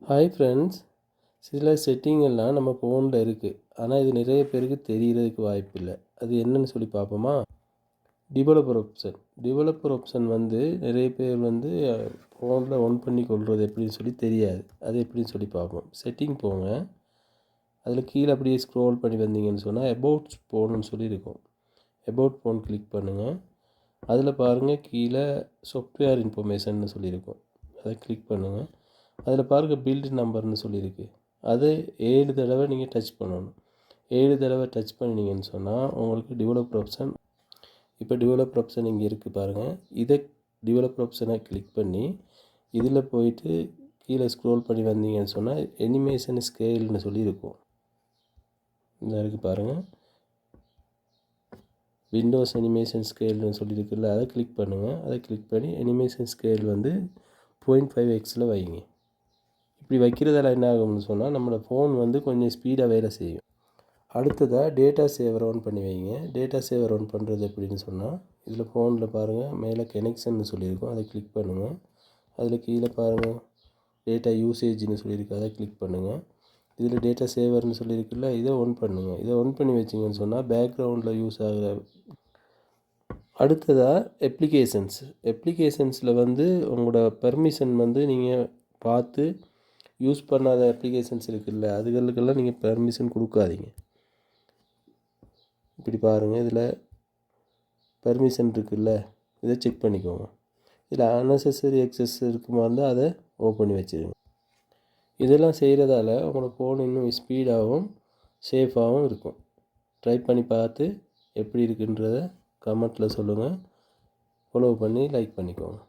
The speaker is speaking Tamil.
ஹாய் ஃப்ரெண்ட்ஸ், சில செட்டிங் எல்லாம் நம்ம ஃபோனில் இருக்குது. ஆனால் இது நிறைய பேருக்கு தெரியறதுக்கு வாய்ப்பு இல்லை. அது என்னன்னு சொல்லி பார்ப்போமா? டெவலப்பர் ஆப்ஷன் வந்து நிறைய பேர் வந்து ஃபோனில் ஒன் பண்ணி கொள்வது எப்படின்னு சொல்லி தெரியாது. அது எப்படின்னு சொல்லி பார்ப்போம். செட்டிங் போங்க. அதில் கீழே அப்படியே ஸ்க்ரோல் பண்ணி வந்தீங்கன்னு சொன்னால் அபவுட் ஃபோன்னு சொல்லி இருக்கும். அபவுட் ஃபோன் கிளிக் பண்ணுங்கள். அதில் பாருங்கள், கீழே சாஃப்ட்வேர் இன்ஃபர்மேஷன்னு சொல்லியிருக்கும். அதை கிளிக் பண்ணுங்கள். அதில் பாருங்கள், பில்டு நம்பர்னு சொல்லியிருக்கு. அது 7 தடவை நீங்கள் டச் பண்ணணும். 7 தடவை டச் பண்ணினீங்கன்னு சொன்னால் உங்களுக்கு டெவலப்பர் ஆப்ஷன், இப்போ டெவலப்பர் ஆப்ஷன் இங்கே இருக்குது பாருங்கள். இதை டெவலப்பர் ஆப்ஷனை கிளிக் பண்ணி இதில் போயிட்டு கீழே ஸ்க்ரோல் பண்ணி வந்தீங்கன்னு சொன்னால் அனிமேஷன் ஸ்கேல்னு சொல்லியிருக்கும். இந்த இருக்குது பாருங்கள், விண்டோஸ் அனிமேஷன் ஸ்கேல்னு சொல்லியிருக்குல்ல, அதை கிளிக் பண்ணுங்கள். அதை கிளிக் பண்ணி அனிமேஷன் ஸ்கேல் வந்து 0.5x வைங்க. இப்படி வைக்கிறதால என்ன ஆகும்னு சொன்னால் நம்மளோட ஃபோன் வந்து கொஞ்சம் ஸ்பீடாக வேலை செய்யும். அடுத்ததாக டேட்டா சேவர் ஆன் பண்ணி வைங்க. டேட்டா சேவர் ஆன் பண்ணுறது எப்படின்னு சொன்னால் இதில் ஃபோனில் பாருங்கள், மேலே கனெக்ஷன்னு சொல்லியிருக்கும். அதை கிளிக் பண்ணுங்கள். அதில் கீழே பாருங்கள், டேட்டா யூசேஜ்னு சொல்லியிருக்கு. அதை கிளிக் பண்ணுங்கள். இதில் டேட்டா சேவர்னு சொல்லியிருக்குல்ல, இதை ஒன் பண்ணுங்கள். இதை ஒன் பண்ணி வச்சிங்கன்னு சொன்னால் பேக்ரவுண்டில் யூஸ் ஆகிற. அடுத்ததாக அப்ளிகேஷன்ஸில் வந்து உங்களோட பெர்மிஷன் வந்து நீங்கள் பார்த்து யூஸ் பண்ணாத அப்ளிகேஷன்ஸ் இருக்குல்ல, அதுகளுக்கெல்லாம் நீங்கள் பெர்மிஷன் கொடுக்காதீங்க. இப்படி பாருங்கள், இதில் பெர்மிஷன் இருக்குல்ல, இதை செக் பண்ணிக்கோங்க. இதில் அன்னெசரி எக்ஸஸ் இருக்குமா இருந்தால் அதை ஓப்பன் பண்ணி வச்சுருங்க. இதெல்லாம் செய்கிறதால உங்களோட ஃபோன் இன்னும் ஸ்பீடாகவும் சேஃபாகவும் இருக்கும். ட்ரை பண்ணி பார்த்து எப்படி இருக்குன்றதை கமெண்ட்டில் சொல்லுங்கள். ஃபாலோ பண்ணி லைக் பண்ணிக்கோங்க.